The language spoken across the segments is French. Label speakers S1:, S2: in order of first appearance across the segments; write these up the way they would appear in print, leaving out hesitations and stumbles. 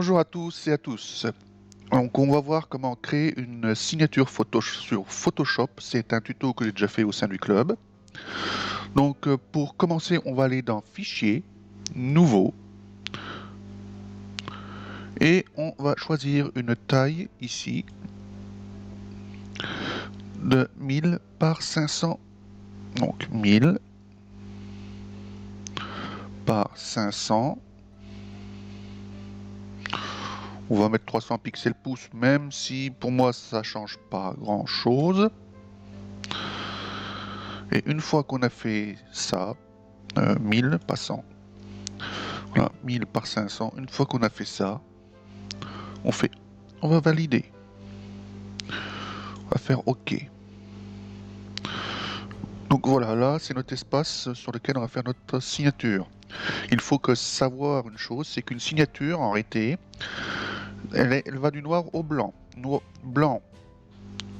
S1: Bonjour à tous et à tous. Donc on va voir comment créer une signature photo sur Photoshop. C'est un tuto que j'ai déjà fait au sein du club. Donc pour commencer, on va aller dans Fichier, Nouveau. Et on va choisir une taille ici de 1000 par 500. Donc 1000 par 500. On va mettre 300 pixels pouces, même si pour moi ça change pas grand chose. Et une fois qu'on a fait ça, 1000 pas 100. Voilà, 1000 par 500. Une fois qu'on a fait ça, on va valider. On va faire OK. Donc voilà, là c'est notre espace sur lequel on va faire notre signature. Il faut savoir une chose, c'est qu'une signature en réalité, elle va du noir au blanc. Blanc,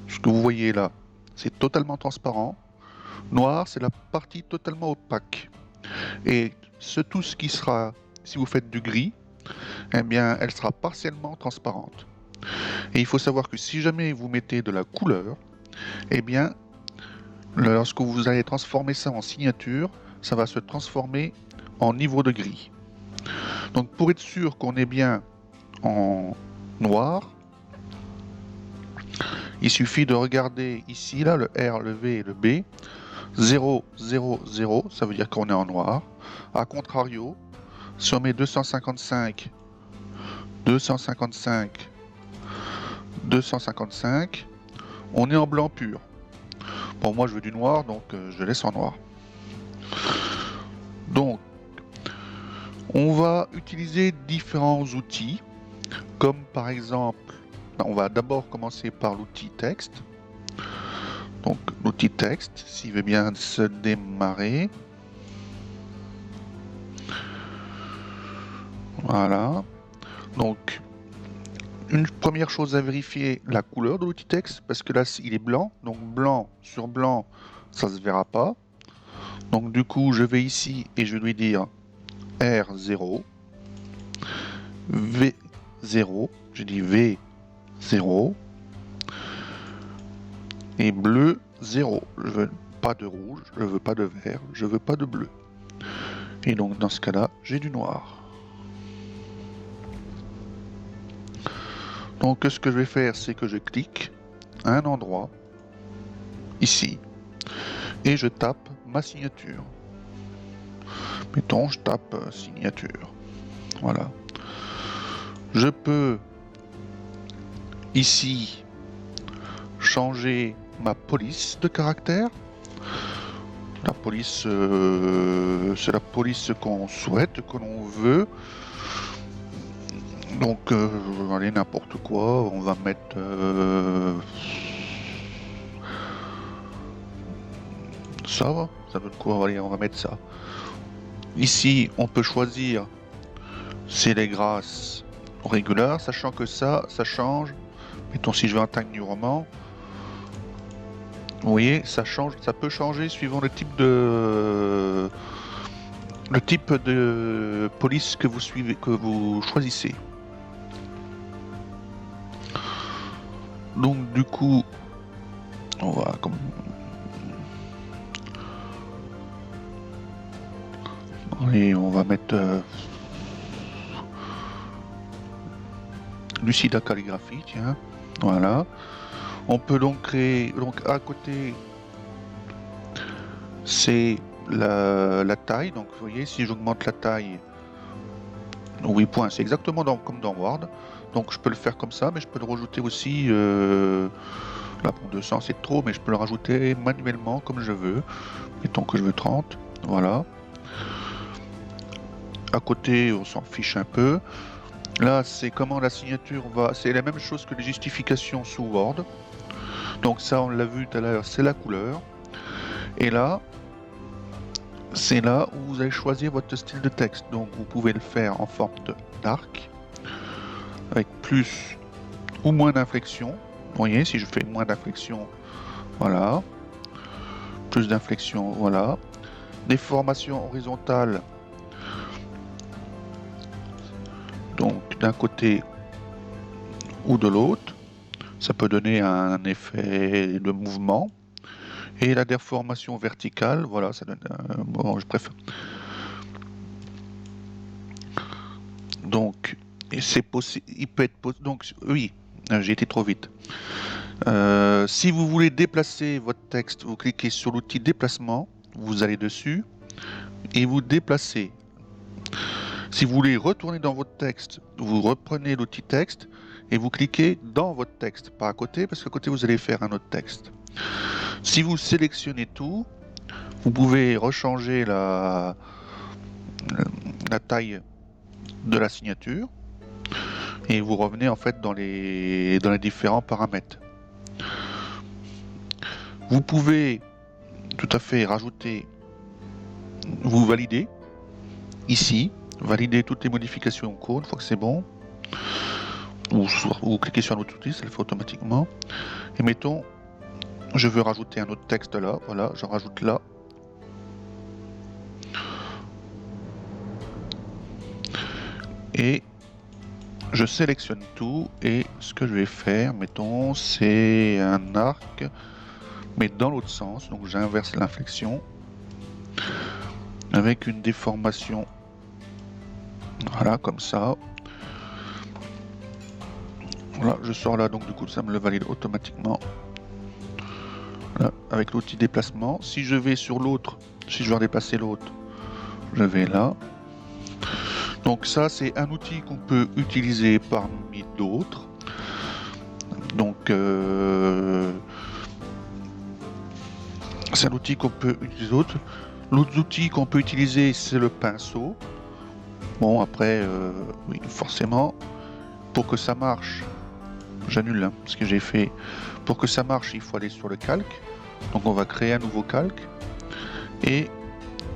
S1: ce que vous voyez là, c'est totalement transparent. Noir, c'est la partie totalement opaque. Et tout ce qui sera, si vous faites du gris, eh bien, elle sera partiellement transparente. Et il faut savoir que si jamais vous mettez de la couleur, eh bien, lorsque vous allez transformer ça en signature, ça va se transformer en niveau de gris. Donc pour être sûr qu'on est bien en noir, il suffit de regarder ici, là, le R, le V et le B. 0, 0, 0, ça veut dire qu'on est en noir. A contrario, si on met 255, 255, 255, on est en blanc pur. Bon, moi je veux du noir, donc je laisse en noir. Donc, on va utiliser différents outils, comme par exemple, on va d'abord commencer par l'outil texte. Donc, l'outil texte, s'il veut bien se démarrer. Voilà. Donc, une première chose à vérifier, la couleur de l'outil texte, parce que là, il est blanc. Donc, blanc sur blanc, ça ne se verra pas. Donc, du coup, je vais ici et je vais lui dire R0, V0, je dis V0, et bleu 0. Je veux pas de rouge, je veux pas de vert, je veux pas de bleu. Et donc dans ce cas-là, j'ai du noir. Donc ce que je vais faire, c'est que je clique à un endroit, ici, et je tape ma signature. Mettons, je tape signature. Voilà. Je peux ici changer ma police de caractère. La police, c'est la police qu'on souhaite, que l'on veut. Donc, allez, n'importe quoi, on va mettre... ça donne quoi? Allez, on va mettre ça. Ici, on peut choisir, c'est les grâces régulières, sachant que ça change. Mettons, si je veux un Times New Roman, vous voyez, ça change, ça peut changer suivant le type de police que vous suivez, que vous choisissez. Donc du coup, on va comme et on va mettre Lucida calligraphie, tiens, voilà. On peut donc créer, donc à côté, c'est la taille. Donc vous voyez, si j'augmente la taille, 8 points, c'est exactement comme dans Word. Donc je peux le faire comme ça, mais je peux le rajouter aussi, là pour 200 c'est trop, mais je peux le rajouter manuellement comme je veux. Mettons que je veux 30, voilà. À côté, on s'en fiche un peu. Là, c'est comment la signature va... C'est la même chose que les justifications sous Word. Donc ça, on l'a vu tout à l'heure, c'est la couleur. Et là, c'est là où vous allez choisir votre style de texte. Donc vous pouvez le faire en forme d'arc, avec plus ou moins d'inflexion. Vous voyez, si je fais moins d'inflexion, voilà. Plus d'inflexion, voilà. Des formations horizontales. Donc d'un côté ou de l'autre. Ça peut donner un effet de mouvement. Et la déformation verticale, voilà, ça donne bon, je préfère. Donc, c'est possible. Il peut être donc oui, j'ai été trop vite. Si vous voulez déplacer votre texte, vous cliquez sur l'outil déplacement, vous allez dessus et vous déplacez. Si vous voulez retourner dans votre texte, vous reprenez l'outil texte et vous cliquez dans votre texte, pas à côté, parce qu'à côté vous allez faire un autre texte. Si vous sélectionnez tout, vous pouvez rechanger la taille de la signature et vous revenez en fait dans les différents paramètres. Vous pouvez tout à fait rajouter, vous validez ici, valider toutes les modifications en cours une fois que c'est bon, ou cliquez sur un autre outil, ça le fait automatiquement. Et mettons, je veux rajouter un autre texte là, voilà, je rajoute là. Et je sélectionne tout et ce que je vais faire, mettons, c'est un arc, mais dans l'autre sens, donc j'inverse l'inflexion avec une déformation, voilà, comme ça. Voilà, je sors là, donc du coup ça me le valide automatiquement. Là, avec l'outil déplacement. Si je vais sur l'autre, si je veux redéplacer l'autre, je vais là. Donc ça, c'est un outil qu'on peut utiliser parmi d'autres. Donc c'est un outil qu'on peut utiliser d'autres. L'autre outil qu'on peut utiliser, c'est le pinceau. Bon, après, oui, forcément, pour que ça marche, j'annule hein, ce que j'ai fait. Pour que ça marche, il faut aller sur le calque. Donc on va créer un nouveau calque. Et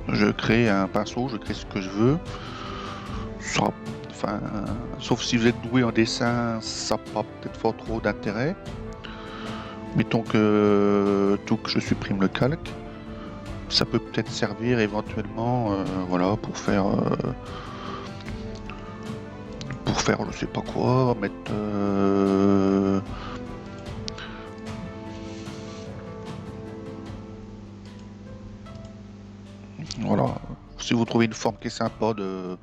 S1: je crée un pinceau, je crée ce que je veux. Enfin, sauf si vous êtes doué en dessin, ça n'a pas peut-être fort trop d'intérêt. Mettons que je supprime le calque. Ça peut peut-être servir éventuellement, voilà, pour faire je sais pas quoi, mettre voilà. Si vous trouvez une forme qui est sympa de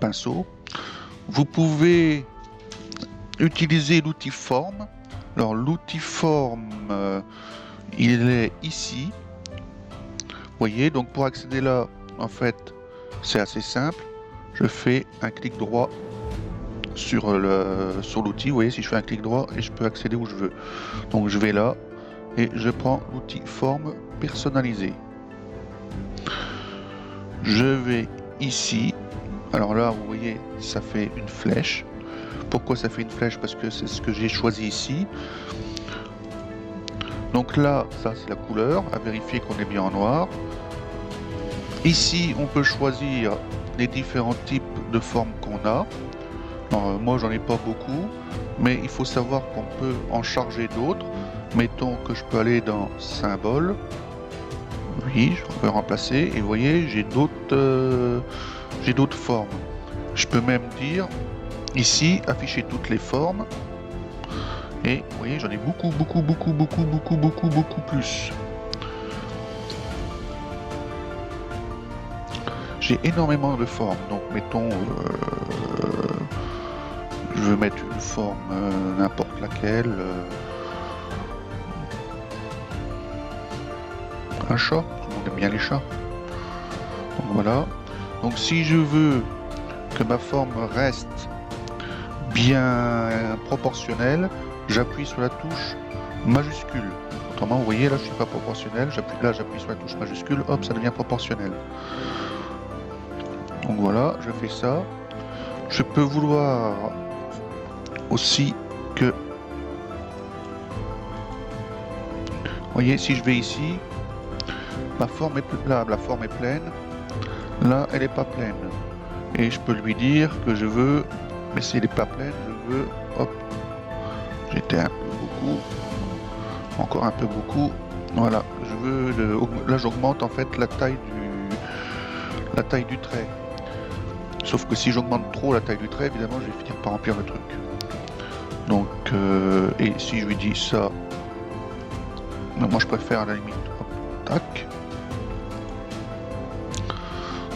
S1: pinceau, vous pouvez utiliser l'outil forme. Alors l'outil forme, il est ici. Vous voyez, donc pour accéder là, en fait, c'est assez simple. Je fais un clic droit sur l'outil. Vous voyez, si je fais un clic droit, et je peux accéder où je veux. Donc je vais là et je prends l'outil forme personnalisée. Je vais ici. Alors là, vous voyez, ça fait une flèche. Pourquoi ça fait une flèche? Parce que c'est ce que j'ai choisi ici. Donc là, ça c'est la couleur, à vérifier qu'on est bien en noir. Ici, on peut choisir les différents types de formes qu'on a. Alors, moi, j'en ai pas beaucoup, mais il faut savoir qu'on peut en charger d'autres. Mettons que je peux aller dans symbole. Oui, je peux remplacer. Et vous voyez, j'ai d'autres formes. Je peux même dire ici, afficher toutes les formes. Et vous voyez, j'en ai beaucoup plus. J'ai énormément de formes. Donc, mettons, je veux mettre une forme, n'importe laquelle. Un chat, tout le monde aime bien les chats. Donc voilà. Donc si je veux que ma forme reste bien proportionnelle, j'appuie sur la touche majuscule. Autrement, vous voyez, là, je suis pas proportionnel. J'appuie sur la touche majuscule, hop, ça devient proportionnel. Donc voilà, je fais ça. Je peux vouloir aussi que... Vous voyez, si je vais ici, la forme est pleine. Là, elle n'est pas pleine. Et je peux lui dire que je veux... Mais si elle n'est pas pleine, je veux... Hop, j'étais un peu beaucoup, encore un peu beaucoup. Voilà, je veux là j'augmente en fait la taille la taille du trait. Sauf que si j'augmente trop la taille du trait, évidemment, je vais finir par remplir le truc. Donc, et si je lui dis ça, moi je préfère à la limite, hop, tac.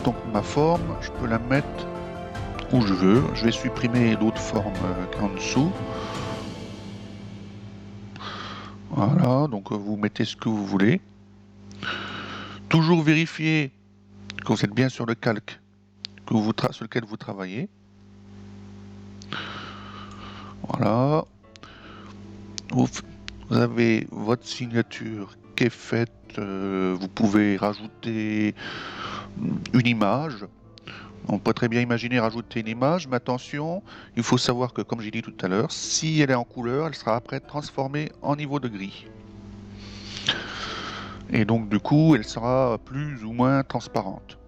S1: Donc ma forme, je peux la mettre où je veux. Je vais supprimer l'autre forme qui est en dessous. Voilà, donc vous mettez ce que vous voulez. Toujours vérifier que vous êtes bien sur le calque sur lequel vous travaillez. Voilà. Vous avez votre signature qui est faite. Vous pouvez rajouter une image. On peut très bien imaginer rajouter une image, mais attention, il faut savoir que, comme j'ai dit tout à l'heure, si elle est en couleur, elle sera après transformée en niveau de gris. Et donc, du coup, elle sera plus ou moins transparente.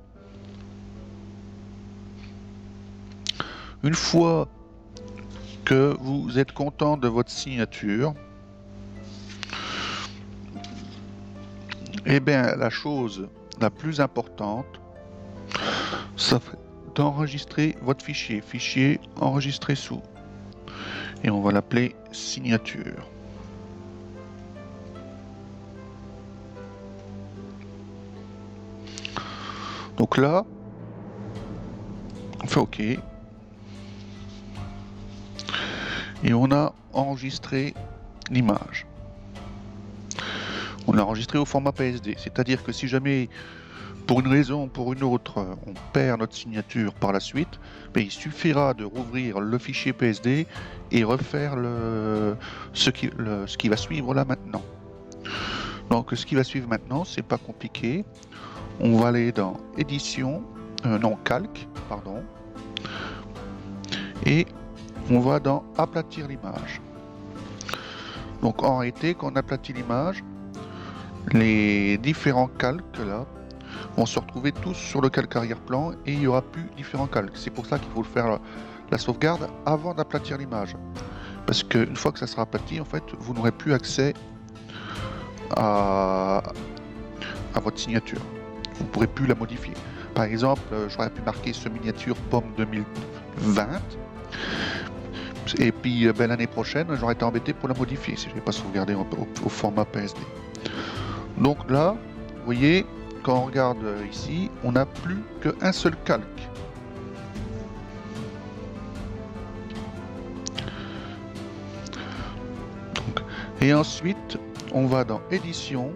S1: Une fois que vous êtes content de votre signature, eh bien, la chose la plus importante, ça fait d'enregistrer votre fichier enregistré sous. Et on va l'appeler signature. Donc là, on fait OK. Et on a enregistré l'image. On l'a enregistré au format PSD. C'est-à-dire que si jamais, pour une raison ou pour une autre, on perd notre signature par la suite, ben, il suffira de rouvrir le fichier PSD et refaire ce qui va suivre là maintenant. Donc ce qui va suivre maintenant, c'est pas compliqué. On va aller dans édition, calque, pardon, et on va dans aplatir l'image. Donc en réalité, quand on aplatit l'image, les différents calques là vont se retrouver tous sur le calque arrière-plan et il n'y aura plus différents calques. C'est pour ça qu'il faut faire la sauvegarde avant d'aplatir l'image. Parce qu'une fois que ça sera aplati, en fait, vous n'aurez plus accès à votre signature. Vous ne pourrez plus la modifier. Par exemple, j'aurais pu marquer ce miniature pomme 2020. Et puis l'année prochaine, j'aurais été embêté pour la modifier si je n'avais pas sauvegardé au format PSD. Donc là, vous voyez, quand on regarde ici, on n'a plus qu'un seul calque. Donc, et ensuite, on va dans édition,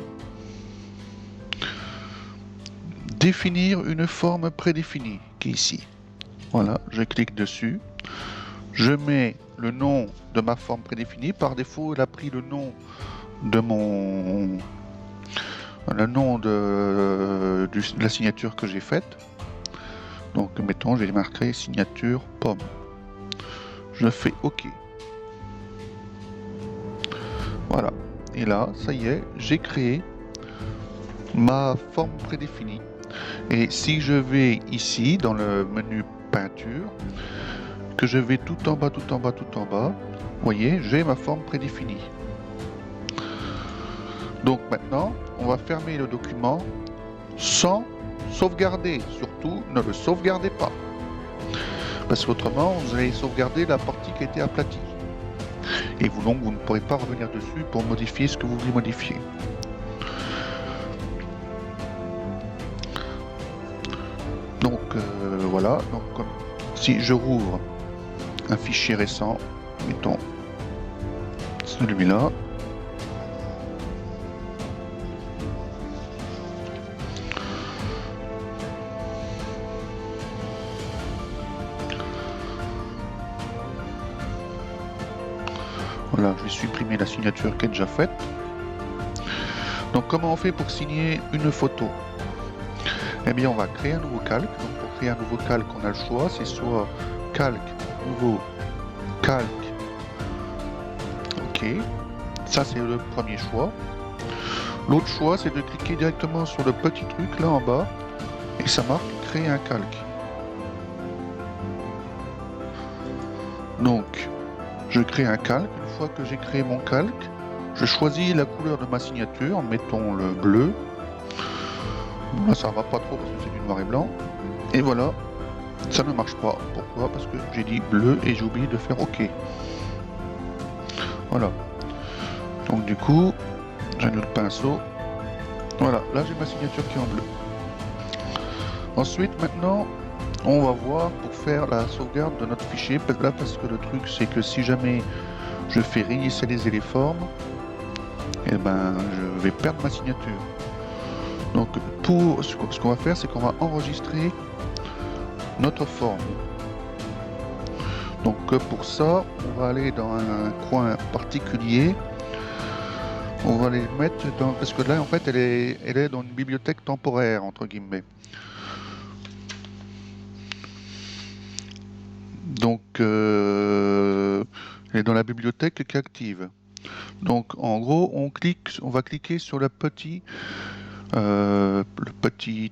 S1: définir une forme prédéfinie qui est ici. Voilà, je clique dessus. Je mets le nom de ma forme prédéfinie. Par défaut, elle a pris le nom de la signature que j'ai faite. Donc, mettons, j'ai marqué signature pomme. Je fais OK. Voilà. Et là, ça y est, j'ai créé ma forme prédéfinie. Et si je vais ici, dans le menu peinture, que je vais tout en bas, vous voyez, j'ai ma forme prédéfinie. Donc maintenant, on va fermer le document sans sauvegarder. Surtout, ne le sauvegardez pas. Parce qu'autrement, vous allez sauvegarder la partie qui a été aplatie. Et vous ne pourrez pas revenir dessus pour modifier ce que vous voulez modifier. Donc voilà, donc si je rouvre un fichier récent, mettons celui-là, voilà, je vais supprimer la signature qui est déjà faite. Donc comment on fait pour signer une photo? Eh bien on va créer un nouveau calque. Donc pour créer un nouveau calque, on a le choix, c'est soit calque, nouveau, calque. OK, ça c'est le premier choix. L'autre choix, c'est de cliquer directement sur le petit truc là en bas et ça marque créer un calque. Donc je crée un calque. Une fois que j'ai créé mon calque, je choisis la couleur de ma signature, mettons le bleu. Là, ça va pas trop parce que c'est du noir et blanc. Et voilà, ça ne marche pas. Pourquoi? Parce que j'ai dit bleu et j'ai oublié de faire OK. Voilà. Donc du coup, j'annule le pinceau. Voilà, là j'ai ma signature qui est en bleu. Ensuite, maintenant, on va voir pour faire la sauvegarde de notre fichier. Là, parce que le truc, c'est que si jamais je fais réinitialiser les formes, eh ben, je vais perdre ma signature. Donc, pour ce qu'on va faire, c'est qu'on va enregistrer notre forme. Donc, pour ça, on va aller dans un coin particulier. On va les mettre dans... Parce que là, en fait, elle est dans une bibliothèque temporaire, entre guillemets. Donc, elle est dans la bibliothèque qui est active. Donc, en gros, on va cliquer sur le petit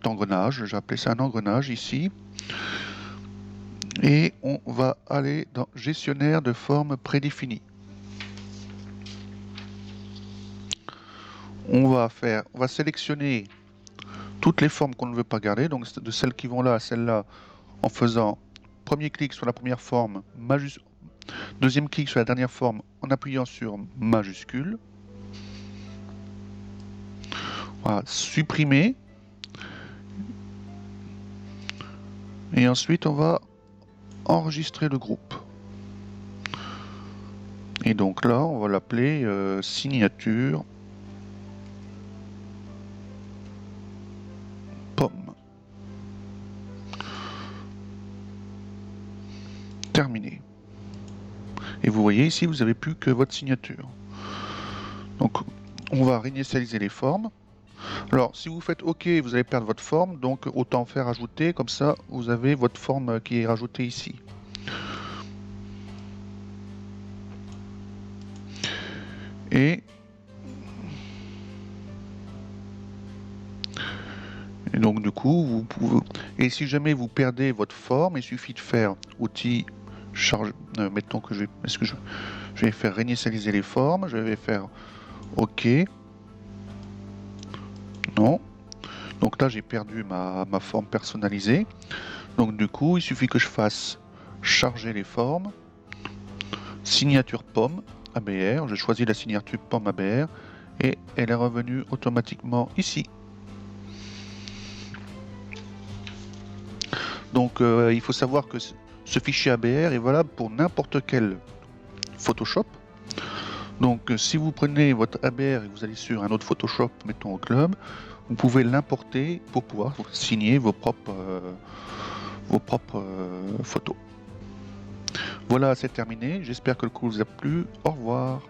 S1: engrenage. J'ai appelé ça un engrenage ici. Et on va aller dans gestionnaire de formes prédéfinies. On va sélectionner toutes les formes qu'on ne veut pas garder, donc de celles qui vont là à celle-là, en faisant premier clic sur la première forme, deuxième clic sur la dernière forme en appuyant sur majuscule. Voilà, supprimer. Et ensuite, on va enregistrer le groupe. Et donc là, on va l'appeler signature pomme. Terminé. Et vous voyez ici, vous n'avez plus que votre signature. Donc, on va réinitialiser les formes. Alors, si vous faites OK, vous allez perdre votre forme, donc autant faire ajouter, comme ça, vous avez votre forme qui est rajoutée ici. Et donc du coup, vous pouvez... Et si jamais vous perdez votre forme, il suffit de faire outil charge. Mettons que je vais... Est-ce que je vais faire réinitialiser les formes, je vais faire OK. Non. Donc là, j'ai perdu ma forme personnalisée. Donc du coup, il suffit que je fasse charger les formes, signature pomme, ABR. Je choisis la signature pomme ABR et elle est revenue automatiquement ici. Donc il faut savoir que ce fichier ABR est valable pour n'importe quel Photoshop. Donc si vous prenez votre ABR et que vous allez sur un autre Photoshop, mettons au club, vous pouvez l'importer pour pouvoir signer vos propres photos. Voilà, c'est terminé. J'espère que le cours vous a plu. Au revoir.